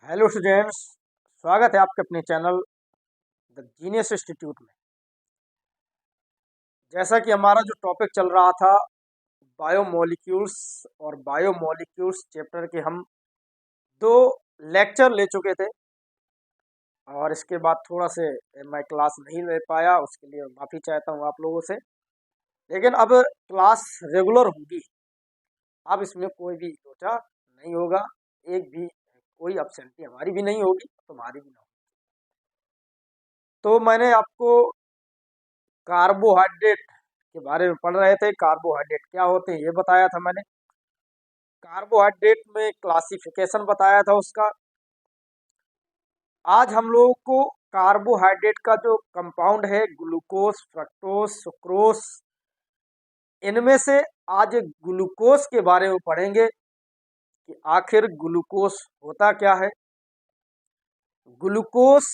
Hello students, स्वागत है आपके अपने चैनल द जीनियस इंस्टीट्यूट में। जैसा कि हमारा जो टॉपिक चल रहा था बायोमोलिक्यूल्स और बायोमोलिक्यूल्स चैप्टर के हम दो लेक्चर ले चुके थे और इसके बाद थोड़ा से मैं क्लास नहीं ले पाया, उसके लिए माफ़ी चाहता हूँ आप लोगों से। लेकिन अब क्लास रेगुलर होगी, अब इसमें कोई भी लोचा नहीं होगा, एक भी कोई अपसेंटी हमारी भी नहीं होगी, तुम्हारी भी नहीं होगी। तो मैंने आपको कार्बोहाइड्रेट के बारे में पढ़ रहे थे। कार्बोहाइड्रेट क्या होते हैं ये बताया था मैंने। कार्बोहाइड्रेट में क्लासिफिकेशन बताया था उसका। आज हम लोगों को कार्बोहाइड्रेट का जो कंपाउंड है ग्लूकोज, फ्रक्टोज, सुक्रोज, इनमें से आज ग्लूकोज के बारे में पढ़ेंगे कि आखिर ग्लूकोज होता क्या है, ग्लूकोज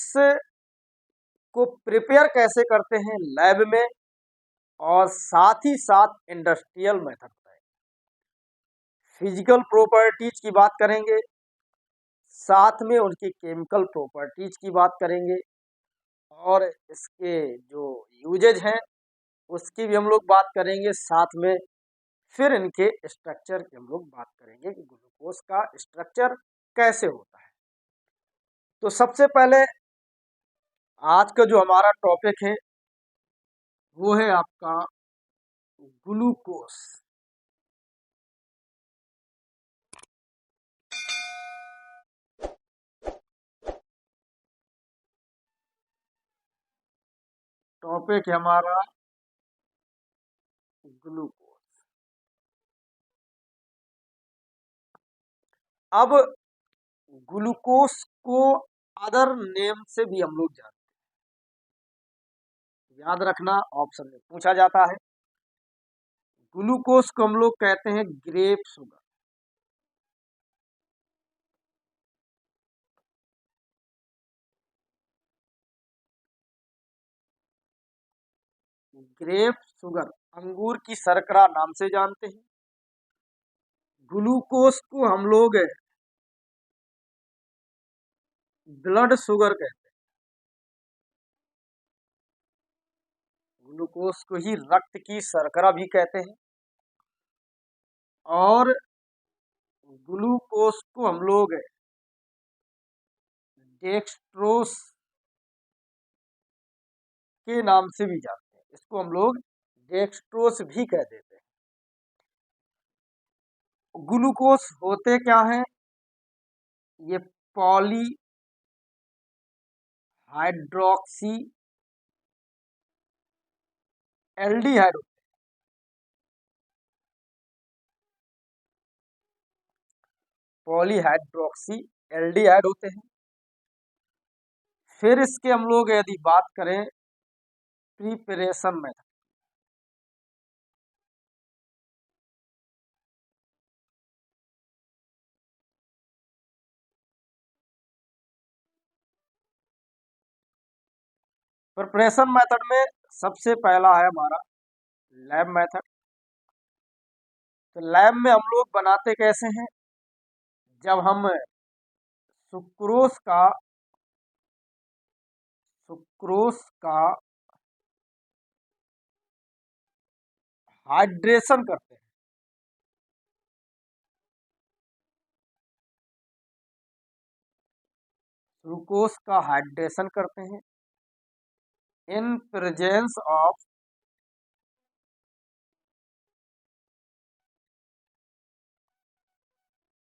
को प्रिपेयर कैसे करते हैं लैब में, और साथ ही साथ इंडस्ट्रियल मेथड है। फिजिकल प्रॉपर्टीज की बात करेंगे, साथ में उनकी केमिकल प्रॉपर्टीज की बात करेंगे, और इसके जो यूजेज हैं उसकी भी हम लोग बात करेंगे। साथ में फिर इनके स्ट्रक्चर की हम लोग बात करेंगे कि ग्लूकोज का स्ट्रक्चर कैसे होता है। तो सबसे पहले आज का जो हमारा टॉपिक है वो है आपका ग्लूकोज। टॉपिक है हमारा ग्लूकोज। अब ग्लूकोज को अदर नेम से भी हम लोग जानते हैं, याद रखना ऑप्शन में पूछा जाता है। ग्लूकोज को हम लोग कहते हैं ग्रेप शुगर। ग्रेप शुगर अंगूर की शर्करा नाम से जानते हैं। ग्लूकोज को हम लोग ब्लड शुगर कहते हैं। ग्लूकोज को ही रक्त की शर्करा भी कहते हैं। और ग्लूकोज को हम लोग डेक्सट्रोस के नाम से भी जानते हैं। इसको हम लोग डेक्सट्रोस भी कह देते हैं। ग्लूकोज होते क्या हैं? ये poly hydroxy aldehyde, polyhydroxy aldehyde होते हैं। फिर इसके हम लोग यदि बात करें प्रिपरेशन मेथड, प्रिपरेशन मेथड में सबसे पहला है हमारा लैब मेथड। तो लैब में हम लोग बनाते कैसे हैं? जब हम सुक्रोज का सुक्रोज का हाइड्रेशन करते हैं, ग्लूकोज का हाइड्रेशन करते हैं in presence of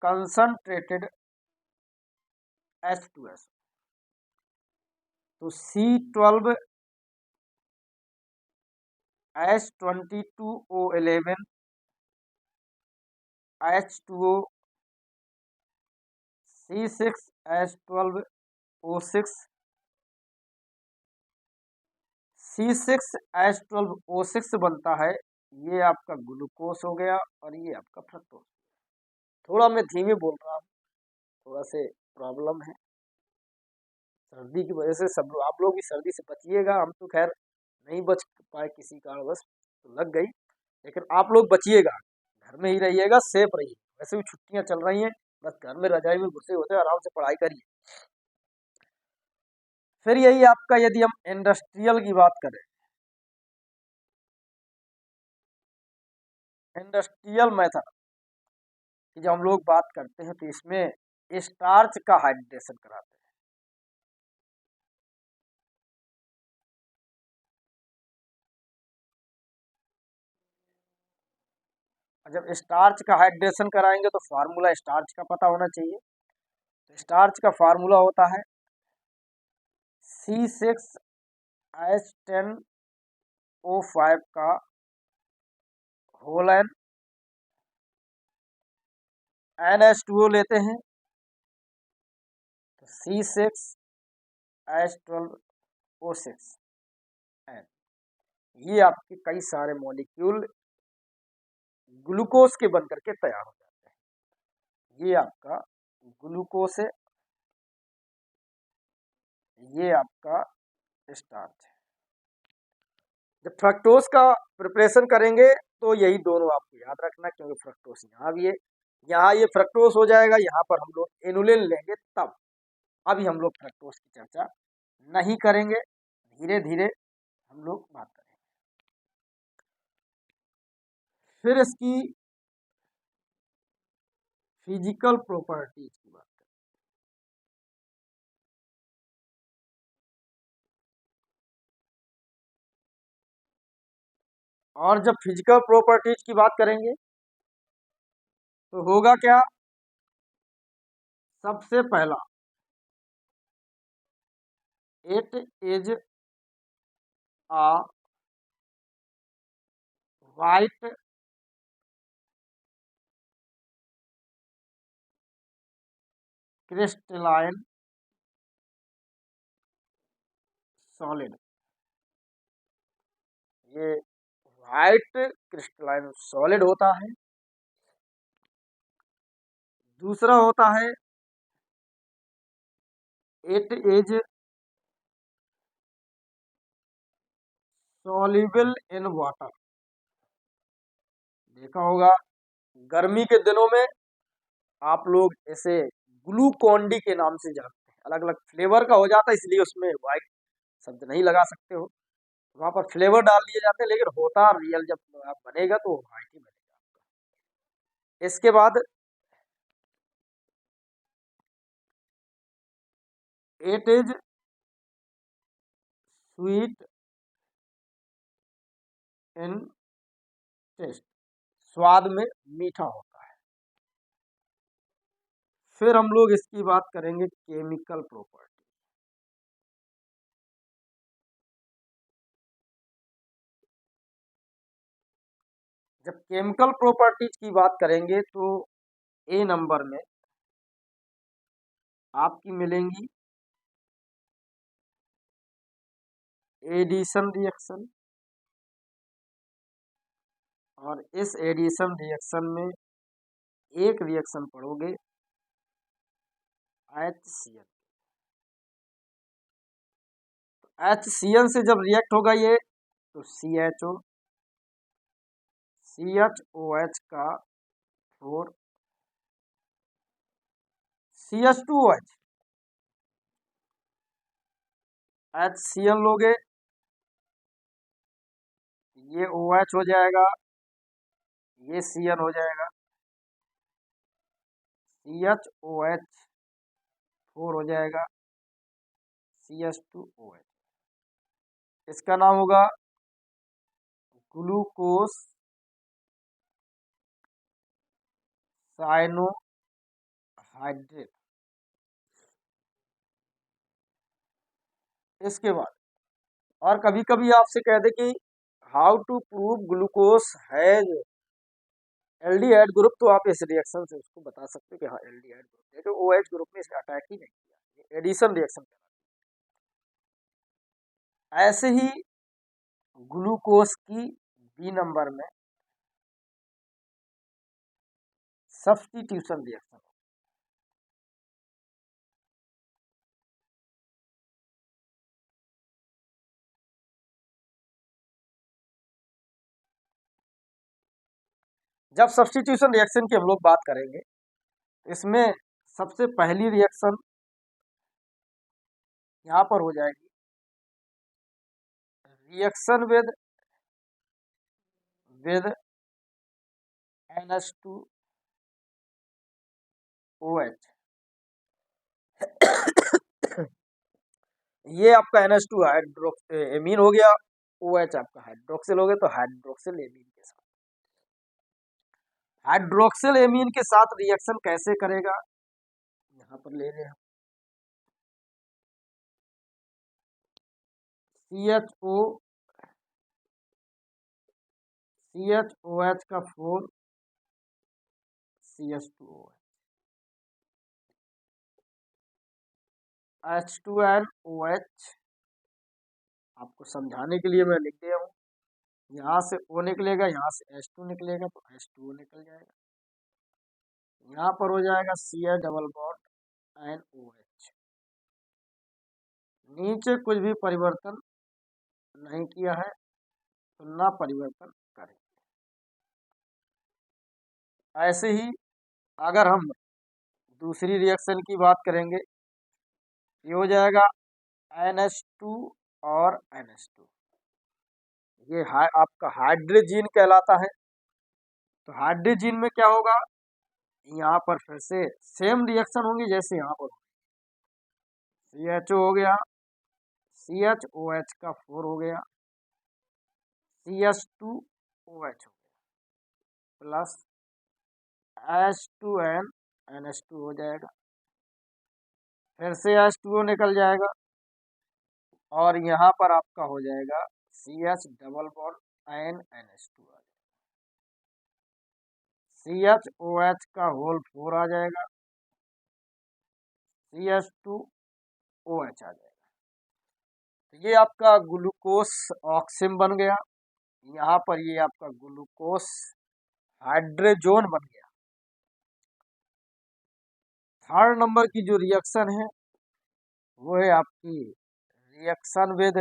concentrated H2S। तो C12 H22O11 H2O C6H12O6 C6H12O6 बनता है। ये आपका ग्लूकोज हो गया और ये आपका फ्रक्टोज। थोड़ा मैं धीमे बोल रहा हूँ, थोड़ा से प्रॉब्लम है सर्दी की वजह से। सब लोग, आप लोग भी सर्दी से बचिएगा। हम तो खैर नहीं बच पाए किसी कारणवश, तो लग गई, लेकिन आप लोग बचिएगा, घर में ही रहिएगा, सेफ रहिए। वैसे भी छुट्टियां चल रही हैं, बस घर में रजाई में घुसे होते हैं, आराम से पढ़ाई करिए। फिर यही आपका, यदि हम इंडस्ट्रियल की बात करें, इंडस्ट्रियल मेथड की जब हम लोग बात करते हैं तो इसमें स्टार्च का हाइड्रेशन कराते हैं। जब स्टार्च का हाइड्रेशन कराएंगे तो फार्मूला स्टार्च का पता होना चाहिए। स्टार्च का फार्मूला होता है C6H10O5 का होल एन, NH2O लेते हैं तो C6H12O6N। ये आपके कई सारे मॉलिक्यूल ग्लूकोज के बन करके तैयार हो जाते हैं। ये आपका ग्लूकोज है, ये आपका स्टार्च है। जब फ्रक्टोज का प्रिपरेशन करेंगे तो यही दोनों आपको याद रखना, क्योंकि फ्रक्टोज यहाँ भी है, यहाँ ये फ्रक्टोज हो जाएगा, यहाँ पर हम लोग इनुलिन लेंगे तब। अभी हम लोग फ्रक्टोज की चर्चा नहीं करेंगे, धीरे धीरे हम लोग बात करेंगे। फिर इसकी फिजिकल प्रॉपर्टीज की बात करें। और जब फिजिकल प्रॉपर्टीज की बात करेंगे तो होगा क्या, सबसे पहला it is a white crystalline solid. ये वाइट क्रिस्टलाइन सॉलिड होता है। दूसरा होता है it is soluble in water. देखा होगा गर्मी के दिनों में आप लोग इसे ग्लूकॉन डी के नाम से जानते हैं, अलग अलग फ्लेवर का हो जाता है, इसलिए उसमें वाइट शब्द नहीं लगा सकते हो, वहां पर फ्लेवर डाल दिए जाते हैं, लेकिन होता रियल जब आप बनेगा तो वाइट ही बनेगा आपका। इसके बाद it is sweet in taste, स्वाद में मीठा होता है। फिर हम लोग इसकी बात करेंगे केमिकल प्रॉपर्टी। जब केमिकल प्रॉपर्टीज की बात करेंगे तो ए नंबर में आपकी मिलेंगी एडिशन रिएक्शन, और इस एडिशन रिएक्शन में एक रिएक्शन पढ़ोगे HCl। HCl से जब रिएक्ट होगा ये तो CHO, CHOH का 4, CH2OH, HCl लोगे ये OH हो जाएगा, ये Cl हो जाएगा, CHOH 4 हो जाएगा, CH2OH। इसका नाम होगा ग्लूकोज साइनोहाइड्रेट। इसके बाद और कभी कभी आपसे कह दे कि how to prove glucose has aldehyde group, तो आप इस रिएक्शन से उसको बता सकते हो कि हाँ एल्डिहाइड ग्रुप है, जो OH ग्रुप ने इसे अटैक ही नहीं किया, एडिशन रिएक्शन। ऐसे ही ग्लूकोज की बी नंबर में सब्स्टिट्यूशन रिएक्शन। जब सब्स्टिट्यूशन रिएक्शन की हम लोग बात करेंगे इसमें सबसे पहली रिएक्शन यहाँ पर हो जाएगी, रिएक्शन विद NH2OH। ये आपका NH2 हाइड्रोक्स एमीन हो गया, OH आपका हाइड्रोक्सिल हो गया, तो हाइड्रोक्सिल एमीन के साथ, हाइड्रोक्सिल एमीन के साथ रिएक्शन कैसे करेगा, यहाँ पर ले रहे हैं CHOH का 4 CH2OH, H2NOH। आपको समझाने के लिए मैं लिख दिया हूँ, यहाँ से O निकलेगा, यहाँ से H2 निकलेगा, तो H2O निकल जाएगा, यहाँ पर हो जाएगा CH डबल बॉन्ड NOH। नीचे कुछ भी परिवर्तन नहीं किया है, तो ना परिवर्तन करें। ऐसे ही अगर हम दूसरी रिएक्शन की बात करेंगे, ये हो जाएगा NH2 और NH2, ये आपका हाइड्रोजीन कहलाता है। तो हाइड्रोजीन में क्या होगा, यहाँ पर फिर से सेम रिएक्शन होंगी जैसे यहाँ पर, CHO हो गया, CHOH का 4 हो गया, CH2OH हो गया, प्लस H2N NH2 हो जाएगा, फिर से H2O निकल जाएगा, और यहाँ पर आपका हो जाएगा CH डबल बॉन्ड NH2 आ जाएगा, CHOH का होल 4 आ जाएगा, CH2OH आ जाएगा। तो ये आपका ग्लूकोस ऑक्सिम बन गया, यहाँ पर ये आपका ग्लूकोस हाइड्रोजोन बन गया। थर्ड नंबर की जो रिएक्शन है वो है आपकी रिएक्शन विद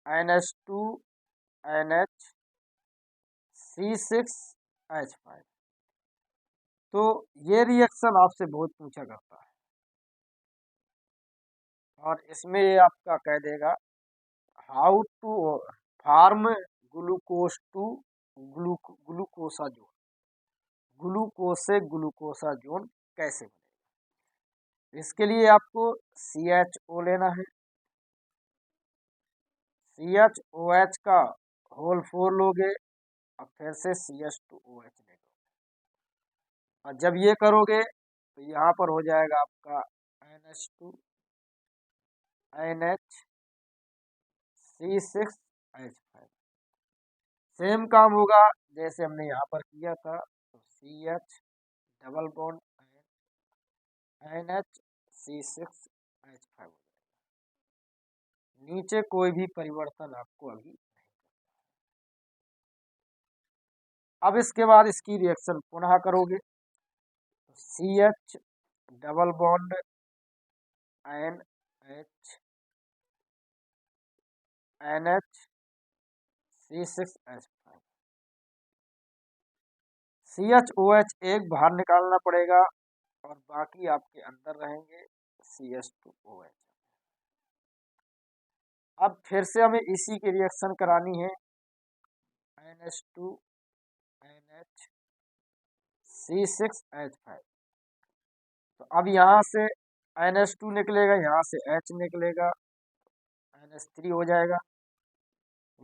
NH2NH C6H5। तो ये रिएक्शन आपसे बहुत पूछा करता है, और इसमें ये आपका कह देगा how to form glucose to glucosazone, glucose से ग्लूकोसाजोन कैसे बनेगा। इसके लिए आपको CHO लेना है, CHOH का होल 4 लोगे, और फिर से CH2OH लेंगे, और जब ये करोगे तो यहाँ पर हो जाएगा आपका NH2 NHC6H5। सेम काम होगा जैसे हमने यहाँ पर किया था, तो CH डबल बॉन्ड NHC6H5। नीचे कोई भी परिवर्तन आपको अभी नहीं करना। अब इसके बाद इसकी रिएक्शन पुनः करोगे, तो CH double bond NHC6H5, CHOH एक बाहर निकालना पड़ेगा, और बाकी आपके अंदर रहेंगे CH2OH। अब फिर से हमें इसी की रिएक्शन करानी है, NH2NHC6H5। तो अब यहाँ से NH2 निकलेगा, यहाँ से H निकलेगा, NH3 हो जाएगा,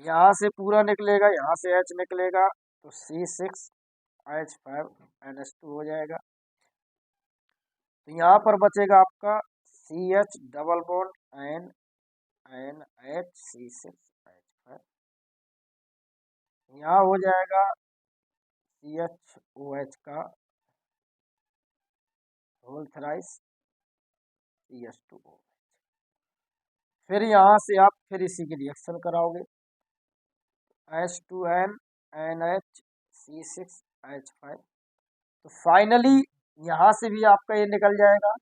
यहाँ से पूरा निकलेगा, यहाँ से H निकलेगा, तो C6H5 NH2 हो जाएगा। तो यहाँ पर बचेगा आपका CH डबल बॉन्ड NHC6H5, यहाँ हो जाएगा CHOH का होल थ्राइस CH2OH। फिर यहाँ से आप फिर इसी की रिएक्शन कराओगे, H2N NHC6H5। तो फाइनली यहाँ से भी आपका ये निकल जाएगा,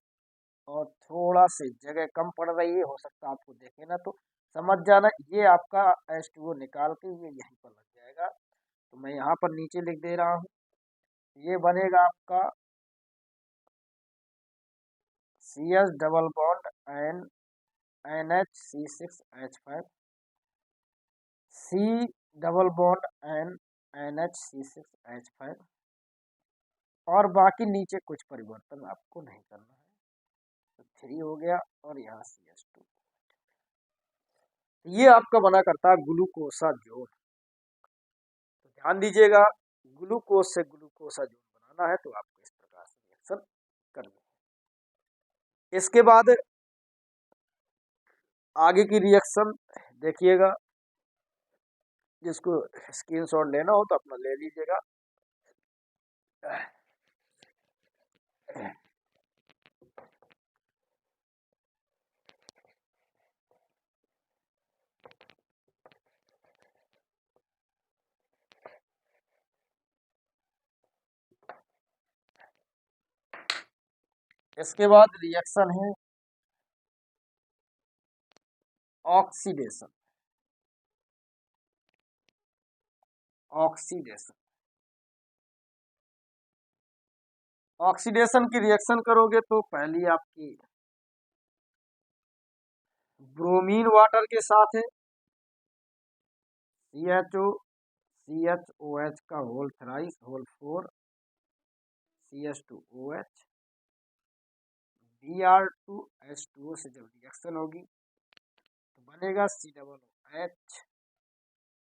और थोड़ा सी जगह कम पड़ रही है, हो सकता है आपको देखे ना, तो समझ जाना ये आपका H2O निकाल के ये यहीं पर लग जाएगा। तो मैं यहाँ पर नीचे लिख दे रहा हूँ, ये बनेगा आपका CS double bond NH C6H5, C double bond NH C6H5, और बाकी नीचे कुछ परिवर्तन आपको नहीं करना है। तो 3 हो गया और यहाँ CS2। ये आपका बना करता है ग्लूकोसा जोन। तो ध्यान दीजिएगा, ग्लूकोज से ग्लूकोसा जोन बनाना है तो आपको इस प्रकार से रिएक्शन करनी है। इसके बाद आगे की रिएक्शन देखिएगा, जिसको स्क्रीनशॉट लेना हो तो अपना ले लीजिएगा। इसके बाद रिएक्शन है ऑक्सीडेशन। ऑक्सीडेशन ऑक्सीडेशन की रिएक्शन करोगे तो पहली आपकी ब्रोमीन वाटर के साथ है CHO CHOH का whole thrice whole 4 CH2OH, Br2H2O से जब रिएक्शन होगी तो बनेगा COOH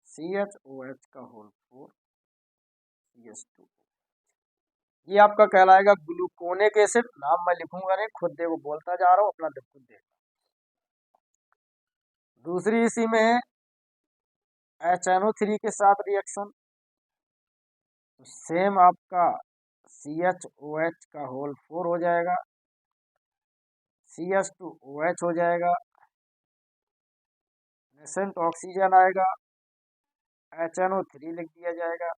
CHOH का होल 4 CH2। ये आपका कहलाएगा ग्लूकोनिक एसिड। नाम मैं लिखूंगा नहीं, खुद देखो बोलता जा रहा हूँ, अपना खुद देखो। दूसरी इसी में है HNO3 के साथ रिएक्शन, तो सेम आपका CHOH का होल 4 हो जाएगा, CH2OH हो जाएगा, नेसेंट ऑक्सीजन आएगा, HNO3 लिख दिया जाएगा।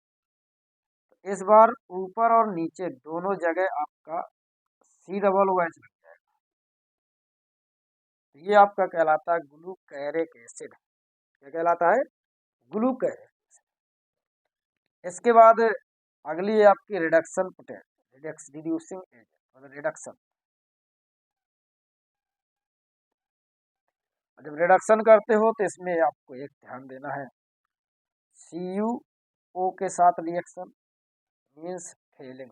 तो इस बार ऊपर और नीचे दोनों जगह आपका COOH लग जाएगा। तो ये आपका कहलाता है ग्लूकैरिक एसिड। क्या कहलाता है? ग्लूकैरिक। इसके बाद अगली है आपकी रिडक्शन पोटेंशियल, रिड्यूसिंग एजेंट मतलब रिडक्शन। जब रिडक्शन करते हो तो इसमें आपको एक ध्यान देना है, CuO के साथ reaction means Fehling.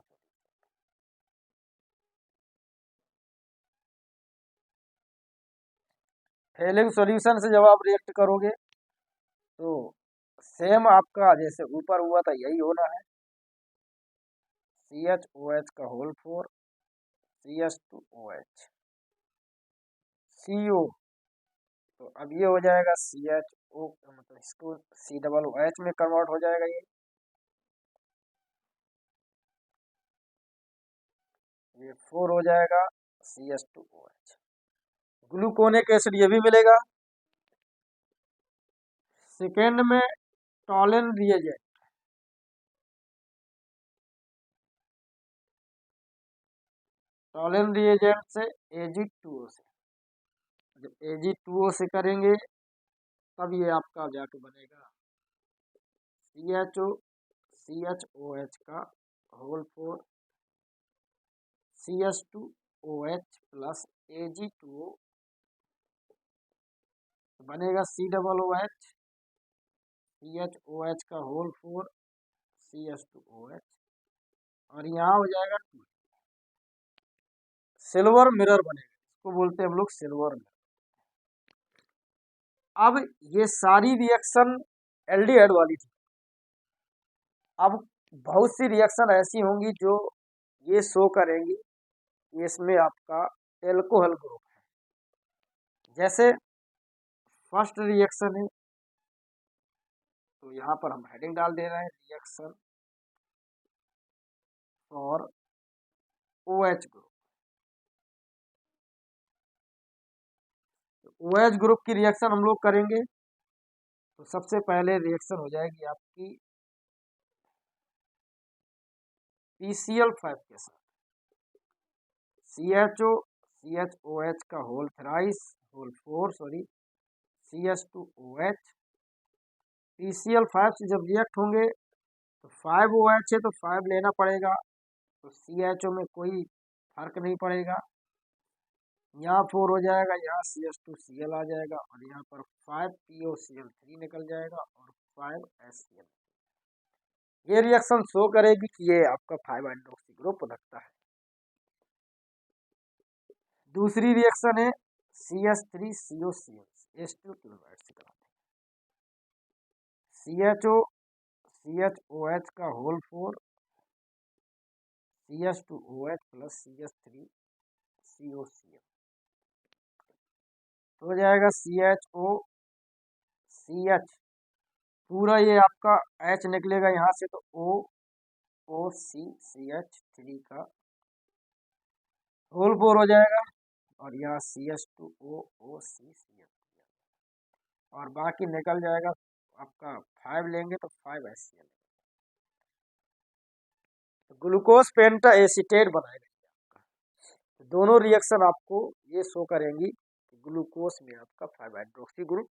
Fehling solution से जब आप रिएक्ट करोगे तो सेम आपका जैसे ऊपर हुआ था यही होना है, CHOH का होल 4 CH2OH CO। तो अब ये हो जाएगा CHO, मतलब इसको COOH में कन्वर्ट हो जाएगा। ये 4 हो जाएगा CH2OH। ग्लूकोनिक एसिड ये भी मिलेगा। सेकेंड में टॉलन रिएजेंट, टॉलन रिएजेंट से Ag2O से, जब Ag2O से करेंगे तब ये आपका जाके बनेगा CHO CHOH का होल 4 CH2OH प्लस Ag2O, बनेगा COOH CHOH का होल 4 CH2OH, और यहाँ हो जाएगा 2। सिल्वर मिरर बनेगा, इसको बोलते हैं हम लोग सिल्वर मिरर। अब ये सारी रिएक्शन एल्डिहाइड वाली थी। अब बहुत सी रिएक्शन ऐसी होंगी जो ये शो करेंगी कि इसमें आपका एल्कोहल ग्रुप है। जैसे फर्स्ट रिएक्शन है, तो यहाँ पर हम हेडिंग डाल दे रहे हैं, reaction for OH group. OH group की रिएक्शन हम लोग करेंगे तो सबसे पहले रिएक्शन हो जाएगी आपकी PCl5 के साथ, CHO CHOH का whole thrice whole 4 sorry CH2OH। PCl5 से जब रिएक्ट होंगे तो 5OH है तो 5 लेना पड़ेगा, तो CHO में कोई फर्क नहीं पड़ेगा। यहाँ 4 हो जाएगा, यहाँ CH2Cl आ जाएगा और यहाँ पर 5POCl3 निकल जाएगा और 5HCl। ये रिएक्शन शो करेगी कि ये आपका 5 हाइड्रोक्सी ग्रुप रखता है। दूसरी रिएक्शन है CH3COCl एस्टर क्लोराइड से कराते हैं। CHOH का होल 4 CH2OH प्लस CH3COCl तो हो जाएगा CHOCH, पूरा ये आपका H निकलेगा यहाँ से तो OCCH3 का होल 4 हो जाएगा और यहाँ CH2OCCl और बाकी निकल जाएगा आपका 5 लेंगे तो 5HCl। तो ग्लूकोज पेंटा एसीटेट बनाएगा आपका। तो दोनों रिएक्शन आपको ये शो करेंगी कि ग्लूकोज में आपका 5 हाइड्रोक्सी ग्रुप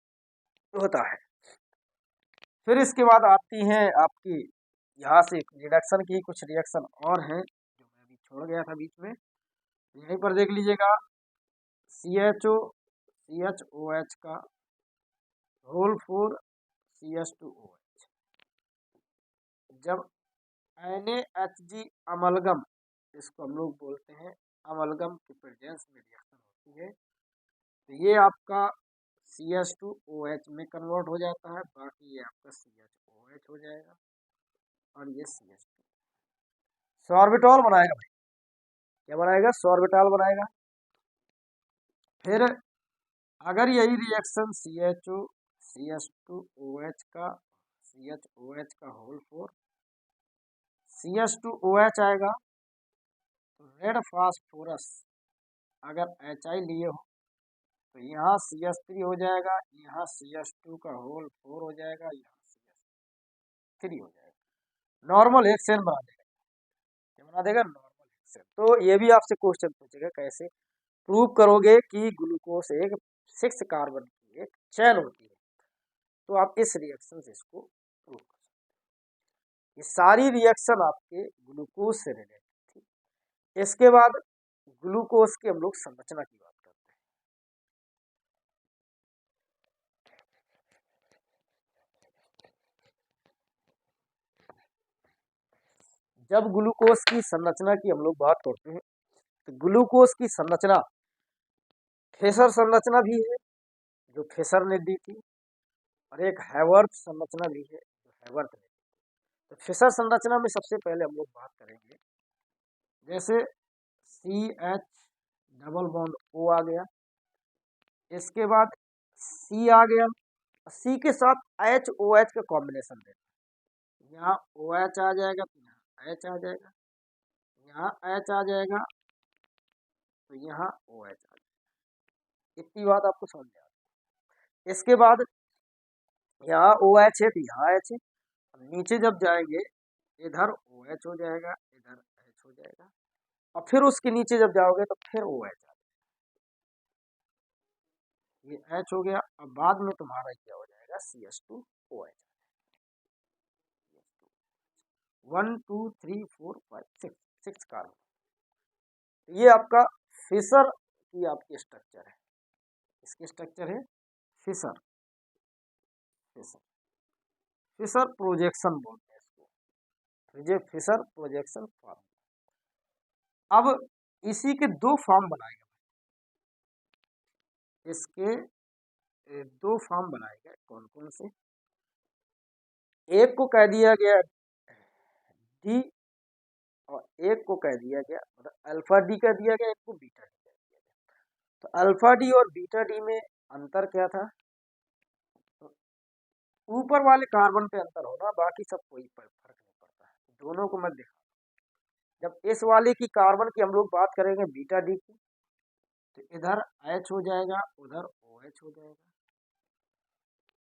होता है। फिर इसके बाद आती हैं आपकी यहाँ से रिडक्शन की कुछ रिएक्शन और हैं जो मैं अभी छोड़ गया था बीच में, यहीं पर देख लीजिएगा। CHOH का होल 4 CH2OH, जब NaHG अमलगम, इसको हम लोग बोलते हैं अमलगम की प्रेजेंस में रिएक्शन होती है, तो ये आपका CH2OH में कन्वर्ट हो जाता है, बाकी ये आपका CHOH हो जाएगा और ये CH2 सॉर्बिटॉल बनाएगा भाई। क्या बनाएगा? सॉर्बिटॉल बनाएगा। फिर अगर यही रिएक्शन CH2OH का होल 4 CH2OH आएगा तो रेड फास्फोरस अगर HI लिए हो तो यहाँ CH3 हो जाएगा, यहाँ CH2 का होल 4 हो जाएगा, यहाँ CH3 हो जाएगा। नॉर्मल हेक्सेन बना देगा। क्या बना देगा? Normal hexane. तो ये भी आपसे क्वेश्चन पूछेगा कैसे प्रूव करोगे कि ग्लूकोज एक 6 कार्बन की एक चैन होती है, तो आप इस रिएक्शन से इसको प्रूव कर सकते हैं। ये सारी रिएक्शन आपके ग्लूकोज से रिलेटेड थी। इसके बाद ग्लूकोज की हम लोग संरचना की बात करते हैं। जब ग्लूकोज की संरचना की हम लोग बात करते हैं तो ग्लूकोज की संरचना फेसर संरचना भी है जो फेसर ने दी थी और एक हैवर्थ संरचना भी है जो हैवर्थ ने दी। तो फेसर संरचना में सबसे पहले हम लोग बात करेंगे, जैसे CH डबल बॉन्ड O आ गया, इसके बाद C आ गया, C के साथ HOH का कॉम्बिनेशन देना, यहाँ OH आ जाएगा तो यहाँ H आ जाएगा, यहाँ H आ जाएगा तो यहाँ OH आ जाएगा। इतनी बात आपको समझ में आ गई। इसके बाद यहाँ OH है तो यहाँ H है, नीचे जब जाएंगे इधर OH हो जाएगा, इधर H हो जाएगा और फिर उसके नीचे जब जाओगे तो फिर OH आ जाएगा। ये H हो गया। अब बाद में तुम्हारा क्या हो जाएगा? CH2OH। 1 2 3 4 5 6 कार्बन। ये आपका फिशर की आपकी स्ट्रक्चर है। इसकी स्ट्रक्चर है फिशर। फिशर फिशर प्रोजेक्शन बोलते हैं इसको, ये फिशर प्रोजेक्शन फॉर्म। अब इसी के दो फॉर्म बनाए गए, इसके दो फॉर्म बनाए गए। कौन कौन से? एक को कह दिया गया डी और एक को कह दिया गया मतलब अल्फा डी कह दिया गया, एक को बीटा डी कह दिया गया। तो अल्फा डी और बीटा डी में अंतर क्या था? तो ऊपर वाले कार्बन पे अंतर होना, बाकी सब कोई फर्क नहीं पड़ता है। दोनों को मैं दिखा, जब इस वाले की कार्बन की हम लोग बात करेंगे बीटा डी की, तो इधर H हो जाएगा, उधर OH हो जाएगा।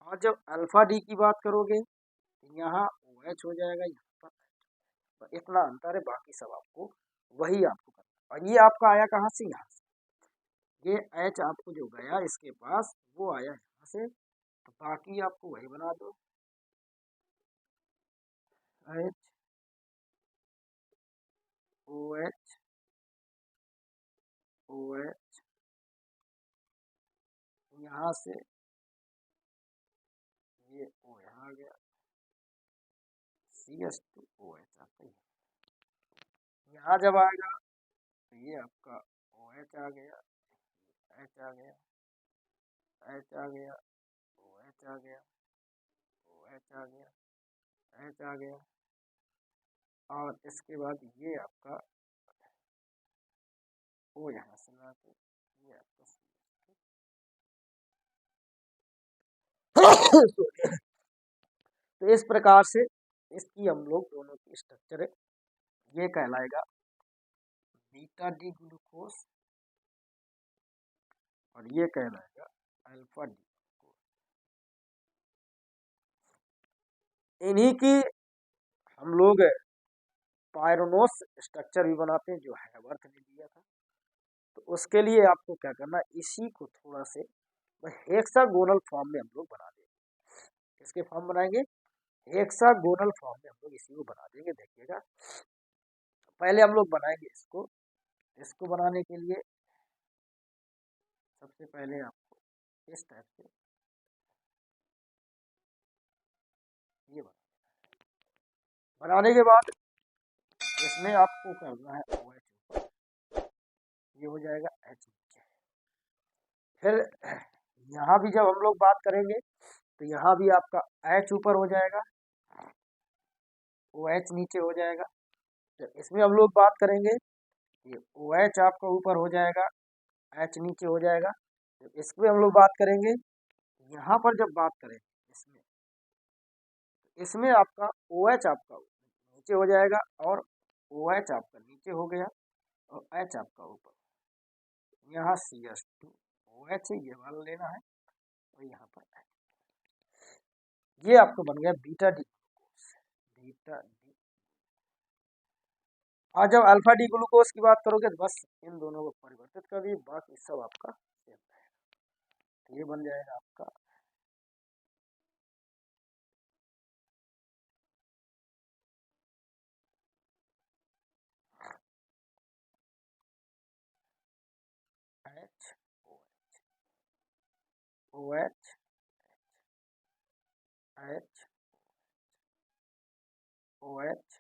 और जब अल्फा डी की बात करोगे तो यहाँ OH हो जाएगा, यहाँ पर तो इतना अंतर है, बाकी सब आपको वही आपको करना। और ये आपका आया कहाँ से? यहाँ से। ये H आपको जो गया इसके पास वो आया यहाँ से, तो बाकी आपको वही बना दो। H OH OH यहाँ से ये O यहाँ आ गया, CH2OH आता है। यहाँ जब आएगा तो ये आपका OH आ गया, H आ गया, H आ गया, OH आ गया, OH आ गया, H आ गया, और इसके बाद ये आपका O यहाँ से ना तो ये आपका तो इस प्रकार से इसकी हम लोग दोनों की स्ट्रक्चर है, ये कहलाएगा बीटा डी ग्लूकोज और ये कहलाएगा अल्फा डी। इन्हीं की हम लोग पायरोनोस स्ट्रक्चर भी बनाते हैं जो हैवर्थ ने दिया था। तो उसके लिए आपको क्या करना, इसी को थोड़ा से हेक्सागोनल फॉर्म में हम लोग बना देंगे। किसके फॉर्म बनाएंगे, हेक्सागोनल फॉर्म में हम लोग इसी को बना देंगे। देखिएगा पहले हम लोग बनाएंगे इसको बनाने के लिए सबसे पहले आपको इस टाइप से ये बनाने के बाद इसमें आपको करना है OH ऊपर, ये हो जाएगा H नीचे। फिर यहाँ भी जब हम लोग बात करेंगे तो यहाँ भी आपका H ऊपर हो जाएगा, OH नीचे हो जाएगा। जब इसमें हम लोग बात करेंगे ये OH आपका ऊपर हो जाएगा, H नीचे हो जाएगा। जब इसमें हम लोग बात करेंगे, यहाँ पर जब बात करें इसमें आपका OH आपका नीचे हो जाएगा और OH आपका नीचे हो गया और H आपका ऊपर। यहाँ CH2OH ये वाला लेना है और यहाँ पर ये आपको बन गया बीटा डी ग्लूकोज। और जब अल्फा डी ग्लूकोज की बात करोगे तो बस इन दोनों को परिवर्तित कर दिए, बाकी सब आपका सेम रहेगा। ये बन जाएगा आपका OH H OH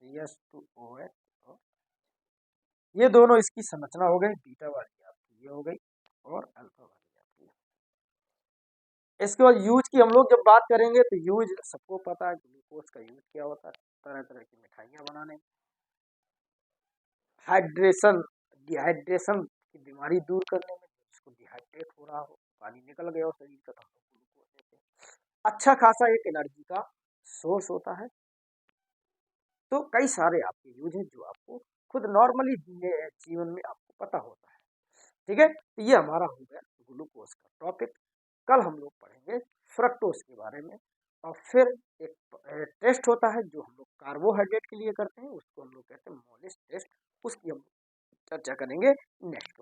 CH2OH और ये दोनों इसकी संरचना हो गई, बीटा वाली आपकी ये हो गई और अल्फा वाली आपकी। इसके बाद यूज की हम लोग जब बात करेंगे तो यूज सबको पता है, ग्लूकोज का यूज क्या होता है तरह तरह की मिठाइयाँ बनाने, हाइड्रेशन डिहाइड्रेशन की बीमारी दूर करने में, जिसको डिहाइड्रेट हो रहा हो, पानी निकल गया हो शरीर का, तो हम लोग ग्लूकोज देते हैं। अच्छा खासा एक एनर्जी का सोर्स होता है। तो कई सारे आपके यूज हैं जो आपको खुद नॉर्मली जीवन में आपको पता होता है। ठीक है, तो ये हमारा हो गया ग्लूकोज का टॉपिक। कल हम लोग पढ़ेंगे फ्रक्टोज के बारे में और फिर एक टेस्ट होता है जो हम लोग कार्बोहाइड्रेट के लिए करते हैं, उसको हम लोग कहते हैं मोलिस टेस्ट, उसकी हम चर्चा करेंगे नेक्स्ट।